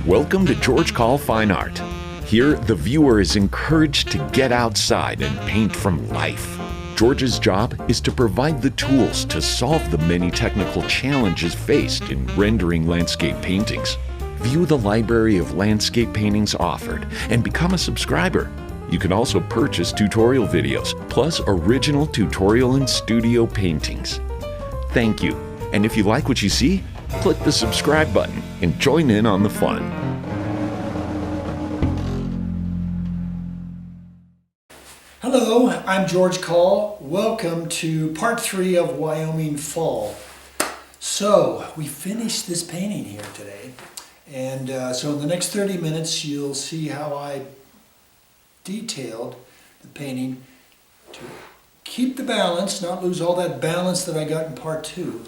Welcome to George Coll Fine Art. Here, the viewer is encouraged to get outside and paint from life. George's job is to provide the tools to solve the many technical challenges faced in rendering landscape paintings. View the library of landscape paintings offered and become a subscriber. You can also purchase tutorial videos, plus original tutorial and studio paintings. Thank you. And if you like what you see, click the subscribe button and join in on the fun. Hello, I'm George Coll. Welcome to part 3 of Wyoming Falls. So, we finished this painting here today. And so in the next 30 minutes you'll see how I detailed the painting to keep the balance, not lose all that balance that I got in part 2,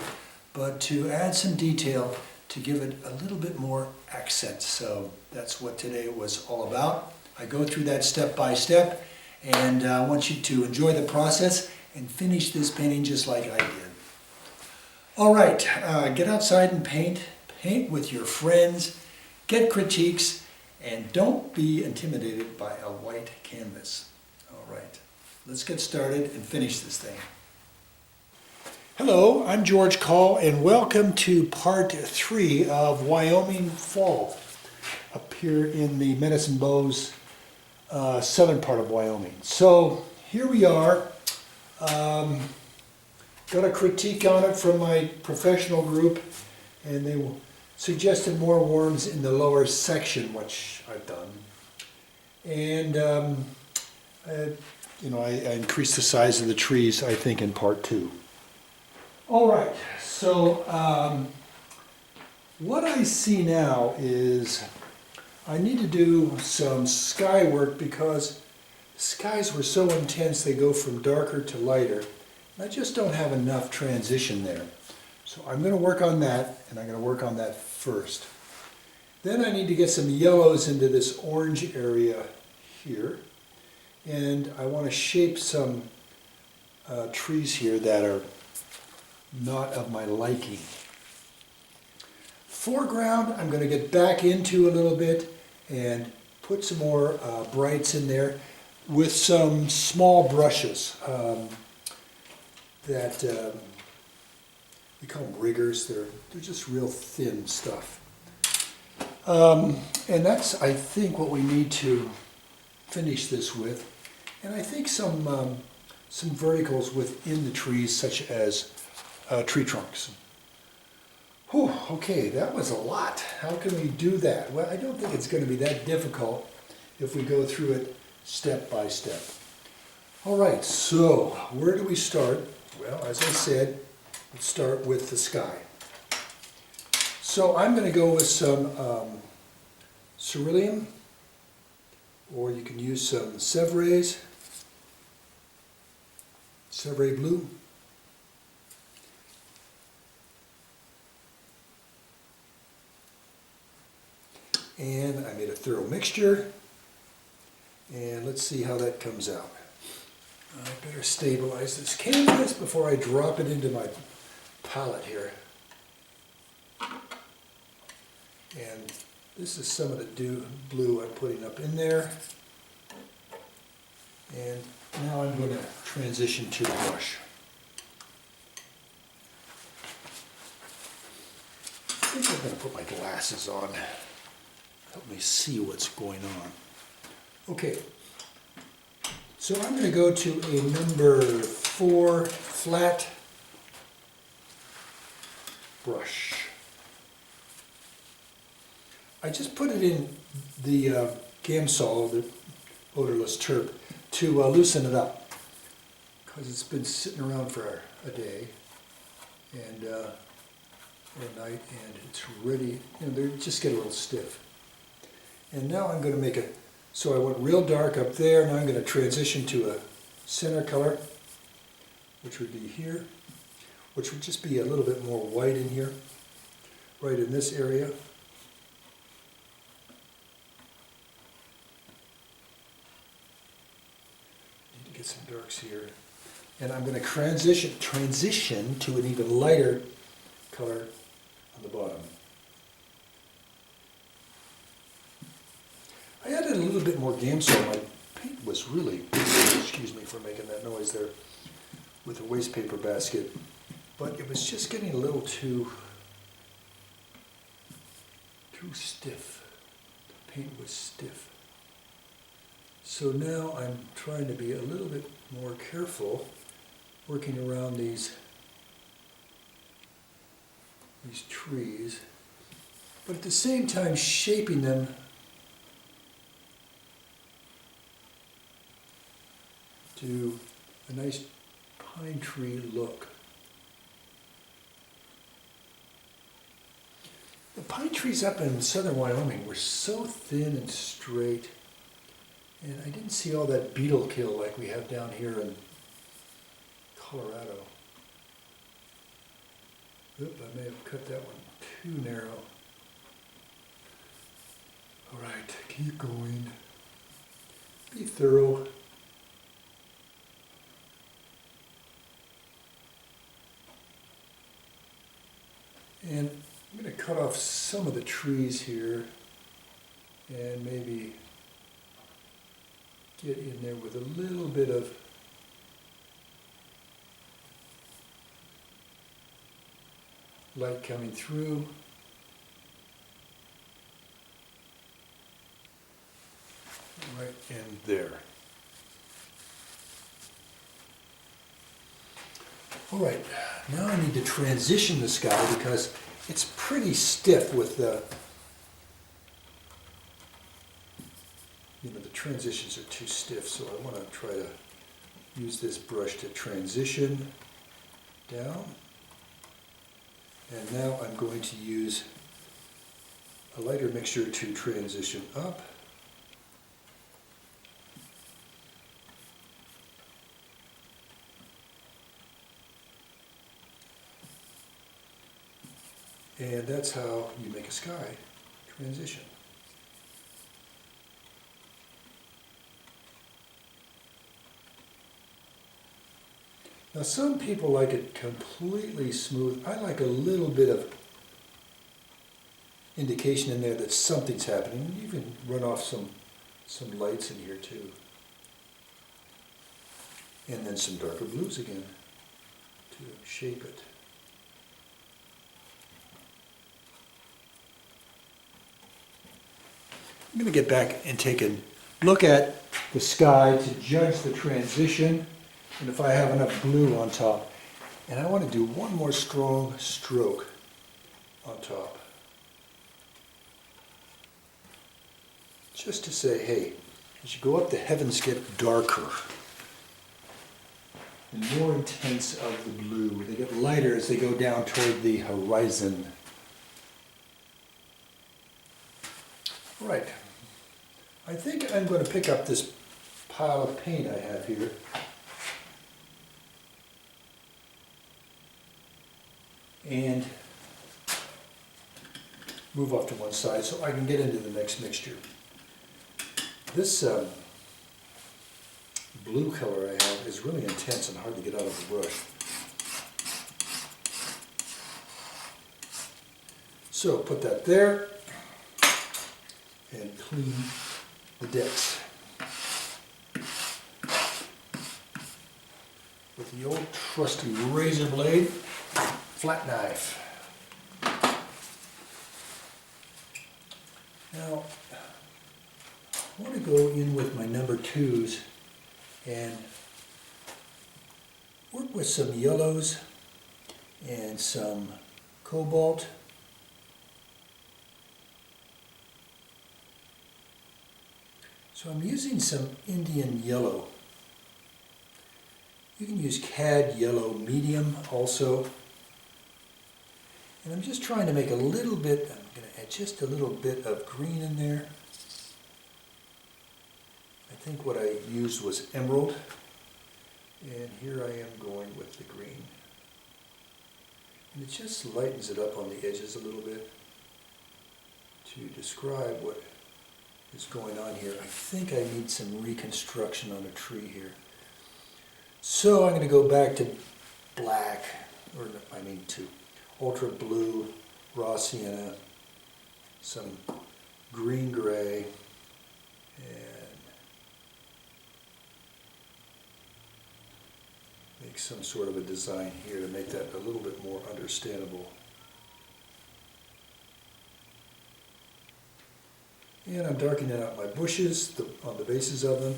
but to add some detail to give it a little bit more accent. So that's what today was all about. I go through that step by step, and I want you to enjoy the process and finish this painting just like I did. All right, get outside and paint. Paint with your friends, get critiques, and don't be intimidated by a white canvas. All right, let's get started and finish this thing. Hello, I'm George Coll, and welcome to part 3 of Wyoming Falls, up here in the Medicine Bow's southern part of Wyoming. So here we are. Got a critique on it from my professional group, and they suggested more worms in the lower section, which I've done. And I increased the size of the trees, I think, in part 2. All right, so what I see now is I need to do some sky work because skies were so intense they go from darker to lighter. I just don't have enough transition there. So I'm going to work on that, and I'm going to work on that first. Then I need to get some yellows into this orange area here. And I want to shape some trees here that are not of my liking. Foreground, I'm going to get back into a little bit and put some more brights in there with some small brushes that we call them riggers. They're just real thin stuff. And that's, I think, what we need to finish this with. And I think some verticals within the trees, such as tree trunks. Whew, okay, that was a lot. How can we do that? Well, I don't think it's going to be that difficult if we go through it step by step. All right, so where do we start? Well, as I said, let's start with the sky. So I'm going to go with some cerulean, or you can use some Sevres blue. And I made a thorough mixture, and let's see how that comes out. I better stabilize this canvas before I drop it into my palette here. And this is some of the blue I'm putting up in there. And now I'm going to transition to the brush. I think I'm going to put my glasses on. Help me see what's going on. Okay, so I'm going to go to a number 4 flat brush. I just put it in the Gamsol, the odorless turp, to loosen it up because it's been sitting around for a day and or a night, and it's ready. They just get a little stiff. And now I'm going to make so I went real dark up there. Now I'm going to transition to a center color, which would be here, which would just be a little bit more white in here, right in this area. Need to get some darks here. And I'm going to transition to an even lighter color on the bottom. little bit more Gamsol. My paint was really, excuse me for making that noise there with the waste paper basket, but it was just getting a little too stiff. The paint was stiff. So now I'm trying to be a little bit more careful working around these trees, but at the same time shaping them to a nice pine tree look. The pine trees up in southern Wyoming were so thin and straight, and I didn't see all that beetle kill like we have down here in Colorado. Oop, I may have cut that one too narrow. All right, keep going. Be thorough. And I'm going to cut off some of the trees here and maybe get in there with a little bit of light coming through. Right in there. All right, now I need to transition the sky because it's pretty stiff with the, the transitions are too stiff, so I want to try to use this brush to transition down. And now I'm going to use a lighter mixture to transition up. And that's how you make a sky transition. Now some people like it completely smooth. I like a little bit of indication in there that something's happening. You can run off some lights in here too. And then some darker blues again to shape it. I'm going to get back and take a look at the sky to judge the transition and if I have enough blue on top. And I want to do one more strong stroke on top. Just to say, hey, as you go up, the heavens get darker and more intense of the blue. They get lighter as they go down toward the horizon. All right. I think I'm going to pick up this pile of paint I have here. And move off to one side so I can get into the next mixture. This blue color I have is really intense and hard to get out of the brush. So put that there and clean the decks with the old trusty razor blade, flat knife. Now, I want to go in with my number 2s and work with some yellows and some cobalt. So I'm using some Indian yellow. You can use cad yellow medium also. And I'm just trying to make a little bit, I'm going to add just a little bit of green in there. I think what I used was emerald. And here I am going with the green. And it just lightens it up on the edges a little bit to describe what is going on here. I think I need some reconstruction on a tree here. So I'm going to go back to black, or I mean to ultra blue, raw sienna, some green gray, and make some sort of a design here to make that a little bit more understandable. And I'm darkening out my bushes on the bases of them.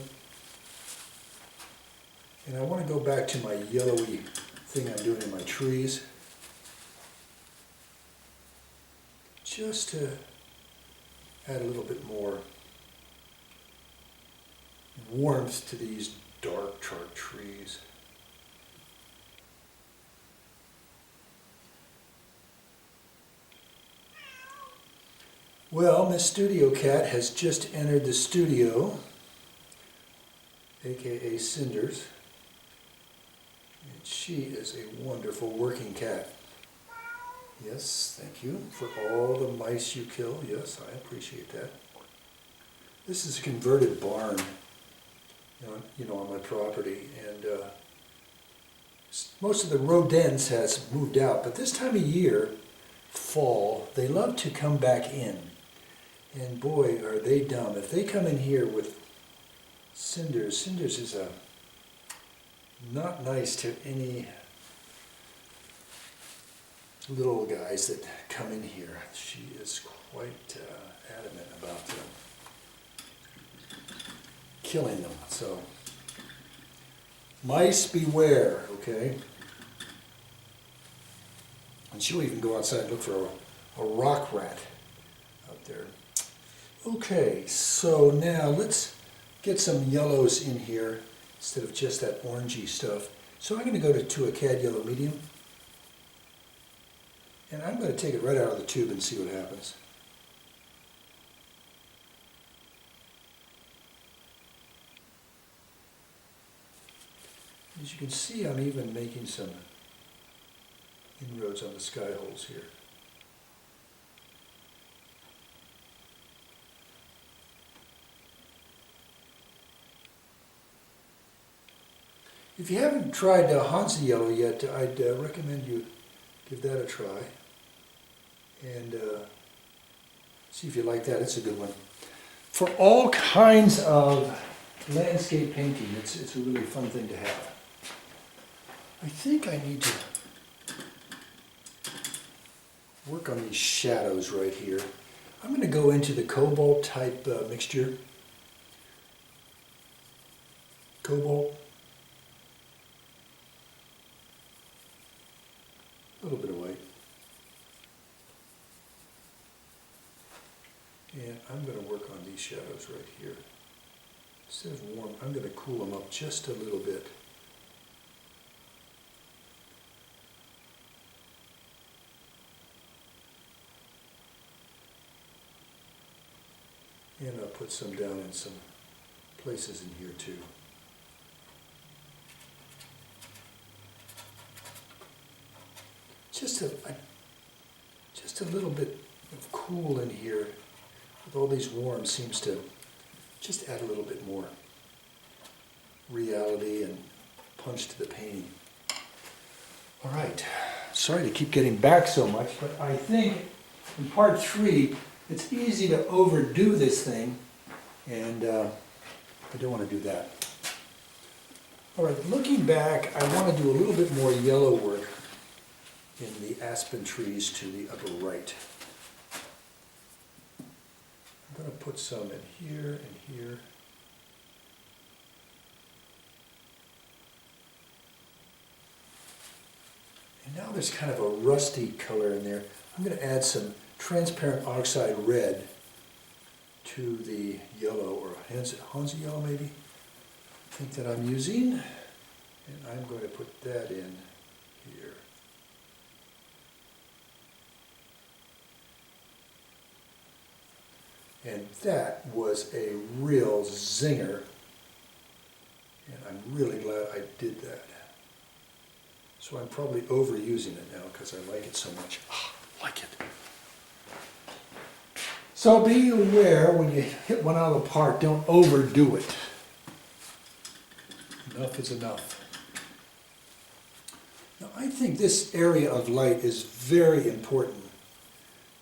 And I want to go back to my yellowy thing I'm doing in my trees, just to add a little bit more warmth to these dark charred trees. Well, Miss Studio Cat has just entered the studio, aka Cinders, and she is a wonderful working cat. Yes, thank you for all the mice you kill. Yes, I appreciate that. This is a converted barn, on my property, and most of the rodents has moved out, but this time of year, fall, they love to come back in. And boy, are they dumb. If they come in here with Cinders, Cinders is not nice to any little guys that come in here. She is quite adamant about killing them. So, mice beware, okay? And she'll even go outside and look for a rock rat out there. Okay, so now let's get some yellows in here instead of just that orangey stuff. So I'm going to go to a cad yellow medium. And I'm going to take it right out of the tube and see what happens. As you can see, I'm even making some inroads on the sky holes here. If you haven't tried Hansa Yellow yet, I'd recommend you give that a try and see if you like that. It's a good one. For all kinds of landscape painting, it's a really fun thing to have. I think I need to work on these shadows right here. I'm going to go into the cobalt type mixture. Cobalt. A little bit of white. And I'm going to work on these shadows right here. Instead of warm, I'm going to cool them up just a little bit. And I'll put some down in some places in here too. Just a little bit of cool in here with all these warms seems to just add a little bit more reality and punch to the painting. All right, sorry to keep getting back so much, but I think in part 3 it's easy to overdo this thing, and I don't want to do that. All right, looking back, I want to do a little bit more yellow work in the aspen trees to the upper right. I'm going to put some in here and here. And now there's kind of a rusty color in there. I'm going to add some transparent oxide red to the yellow, or Hansa yellow maybe, I think that I'm using. And I'm going to put that in here. And that was a real zinger, and I'm really glad I did that. So I'm probably overusing it now because I like it so much. Like it. So be aware when you hit one out of the park, don't overdo it. Enough is enough. Now I think this area of light is very important,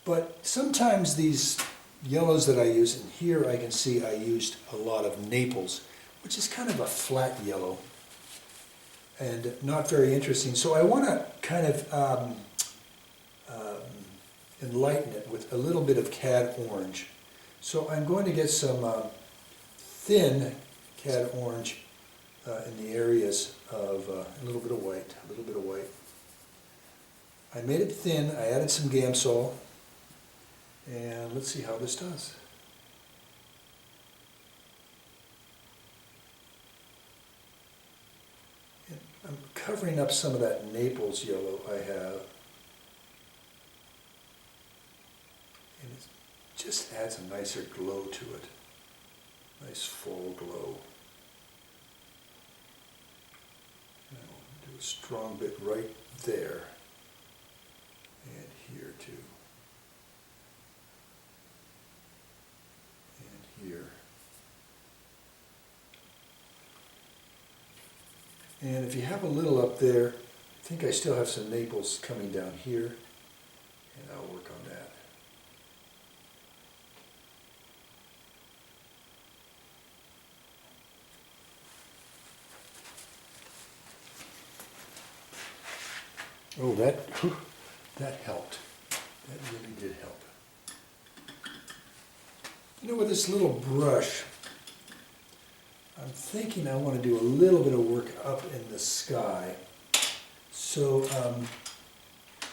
but sometimes these yellows that I use, and here I can see I used a lot of Naples, which is kind of a flat yellow. and not very interesting. So I want to kind of enlighten it with a little bit of cad orange. So I'm going to get some thin cad orange in the areas of a little bit of white, a little bit of white. I made it thin, I added some Gamsol, and let's see how this does. And I'm covering up some of that Naples yellow I have. And it just adds a nicer glow to it. Nice full glow. And I'll do a strong bit right there. And here too. And here. And if you have a little up there, I think I still have some Naples coming down here, and I'll work on that. Oh, that helped. That really did help. You know, with this little brush, I'm thinking I want to do a little bit of work up in the sky. So,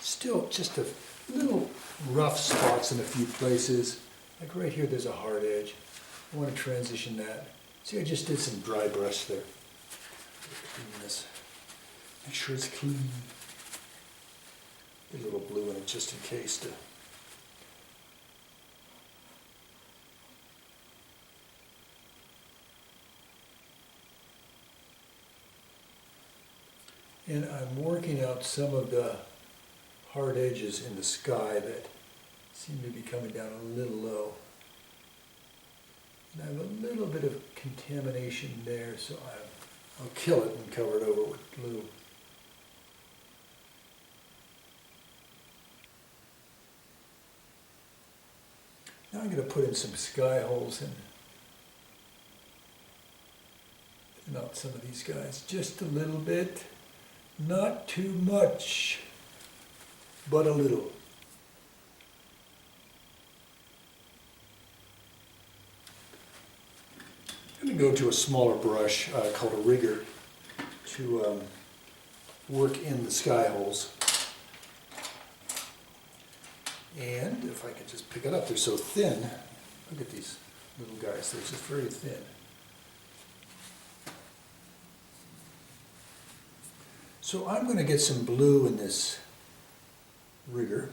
still just a little rough spots in a few places. Like right here, there's a hard edge. I want to transition that. See, I just did some dry brush there. Clean this. Make sure it's clean. Get a little blue in it just in case to. And I'm working out some of the hard edges in the sky that seem to be coming down a little low. And I have a little bit of contamination there, so I'll kill it and cover it over with blue. Now I'm going to put in some sky holes and thin out some of these guys just a little bit. Not too much, but a little. I'm going to go to a smaller brush called a rigger to work in the sky holes. And if I could just pick it up, they're so thin. Look at these little guys, they're just very thin. So I'm going to get some blue in this rigger.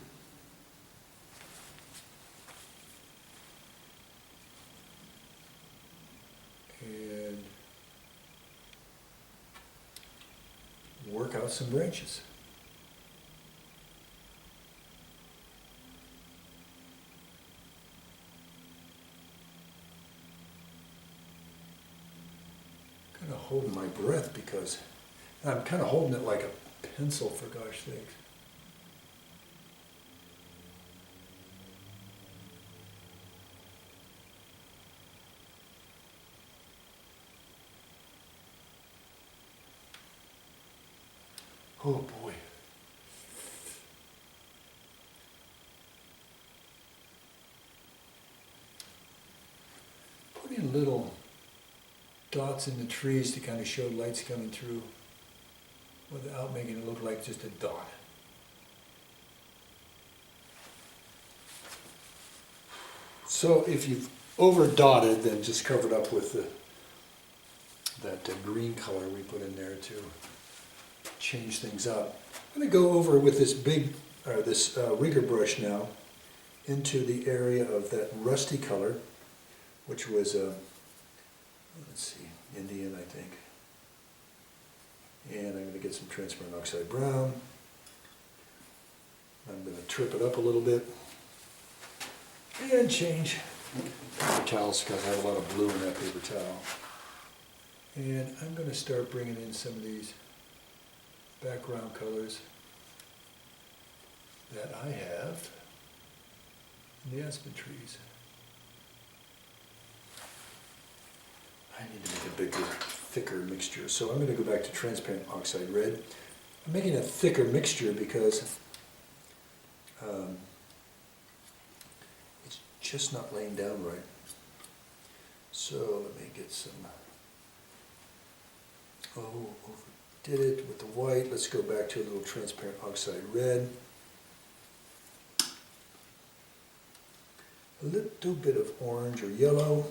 And work out some branches. Kind of holding my breath because I'm kind of holding it like a pencil, for gosh sakes. Oh boy. Putting little dots in the trees to kind of show lights coming through, without making it look like just a dot. So if you've over dotted, then just cover it up with that green color we put in there to change things up. I'm going to go over with this rigger brush now into the area of that rusty color, which was let's see, Indian, I think. And I'm going to get some transparent oxide brown. I'm going to trip it up a little bit and change paper towels because I have a lot of blue in that paper towel. And I'm going to start bringing in some of these background colors that I have in the aspen trees. I need to make a bigger thicker mixture. So I'm going to go back to transparent oxide red. I'm making a thicker mixture because it's just not laying down right. So let me get some, overdid it with the white. Let's go back to a little transparent oxide red. A little bit of orange or yellow.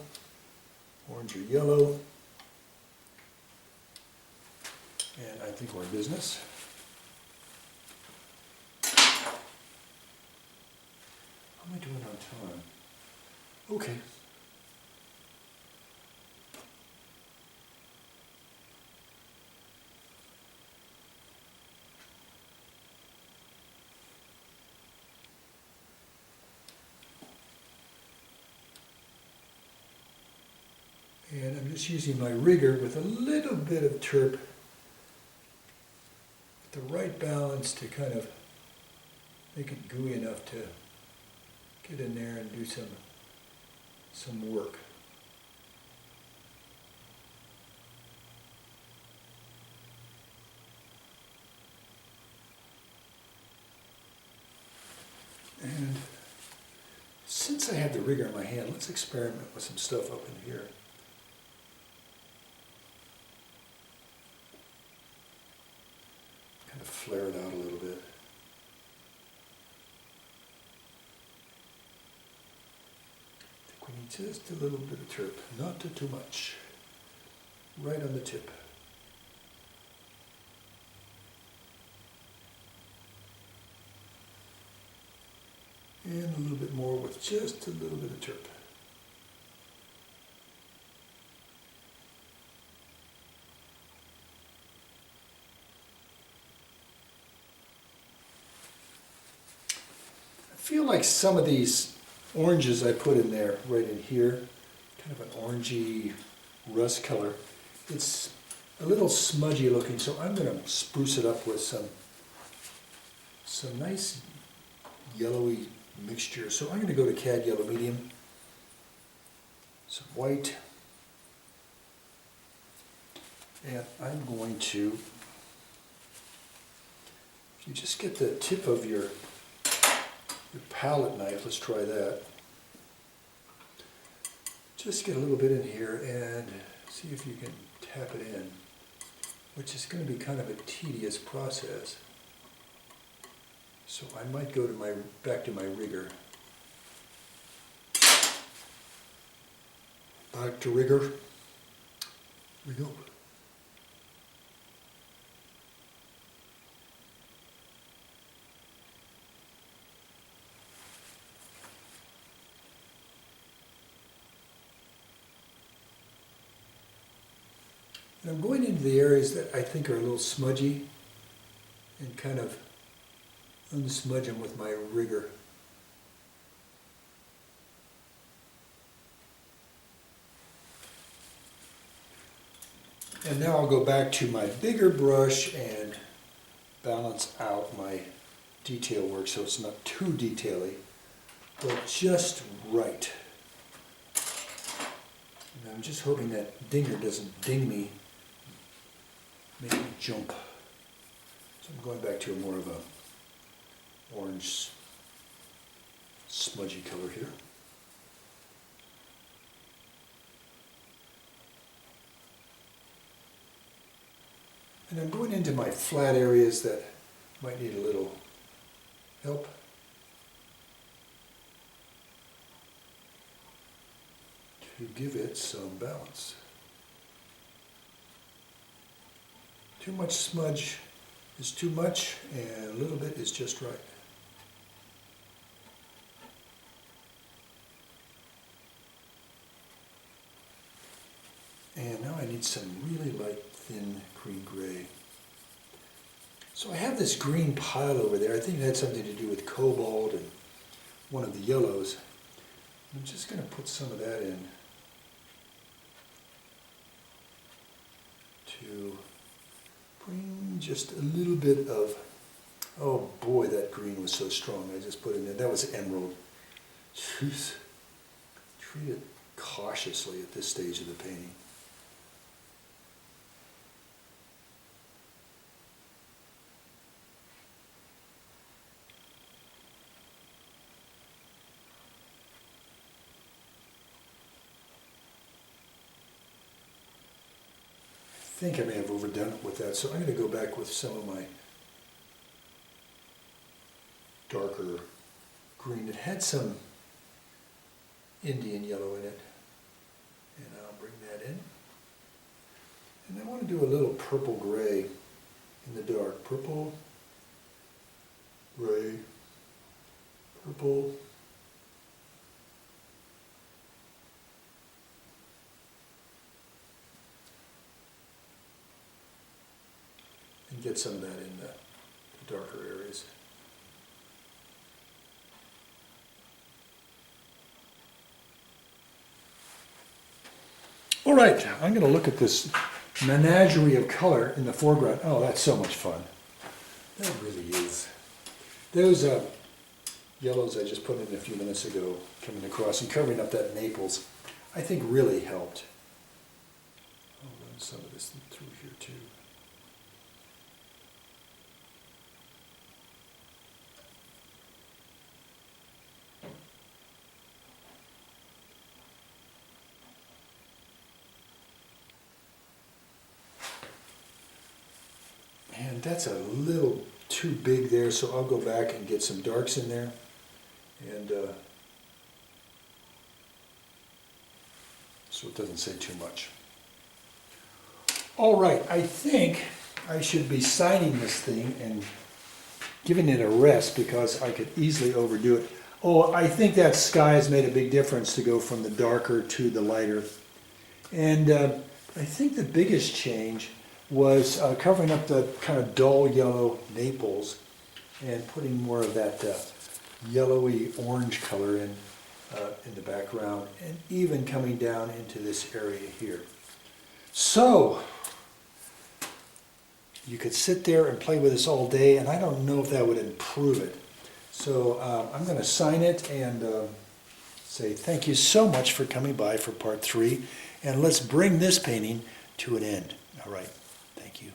And I think we're in business. How am I doing on time? Okay. And I'm just using my rigger with a little bit of terp, the right balance to kind of make it gooey enough to get in there and do some work. And since I have the rigger in my hand, let's experiment with some stuff up in here. Kind of flare it out a little bit. I think we need just a little bit of terp, not too much. Right on the tip. And a little bit more with just a little bit of terp. I feel like some of these oranges I put in there, right in here, kind of an orangey rust color, it's a little smudgy looking, so I'm going to spruce it up with some nice yellowy mixture. So I'm going to go to Cad Yellow Medium, some white, and I'm going to, if you just get the tip of your palette knife, let's try that. Just get a little bit in here and see if you can tap it in, which is going to be kind of a tedious process. So I might go to back to my rigger. Back to rigger. Here we go. And I'm going into the areas that I think are a little smudgy and kind of unsmudge them with my rigger. And now I'll go back to my bigger brush and balance out my detail work so it's not too detaily, but just right. And I'm just hoping that dinger doesn't ding me, make me jump. So I'm going back to more of a orange smudgy color here. And I'm going into my flat areas that might need a little help. To give it some balance. Too much smudge is too much, and a little bit is just right. And now I need some really light, thin green gray. So I have this green pile over there. I think it had something to do with cobalt and one of the yellows. I'm just going to put some of that in to bring just a little bit of, oh boy, that green was so strong. I just put it in there. That was emerald. Jeez. Treat it cautiously at this stage of the painting. think I may have overdone it with that, so I'm going to go back with some of my darker green. It had some Indian yellow in it, and I'll bring that in. And I want to do a little purple gray in the dark. Purple, gray, purple. And get some of that in the darker areas. All right, I'm going to look at this menagerie of color in the foreground. Oh, that's so much fun. That really is. Those yellows I just put in a few minutes ago, coming across and covering up that Naples, I think really helped. I'll run some of this through here too. And that's a little too big there, so I'll go back and get some darks in there. And so it doesn't say too much. All right, I think I should be signing this thing and giving it a rest because I could easily overdo it. Oh, I think that sky has made a big difference to go from the darker to the lighter. And I think the biggest change was covering up the kind of dull yellow Naples and putting more of that yellowy orange color in the background, and even coming down into this area here. So you could sit there and play with this all day, and I don't know if that would improve it. So I'm going to sign it and say thank you so much for coming by for part 3, and let's bring this painting to an end. All right. Thank you.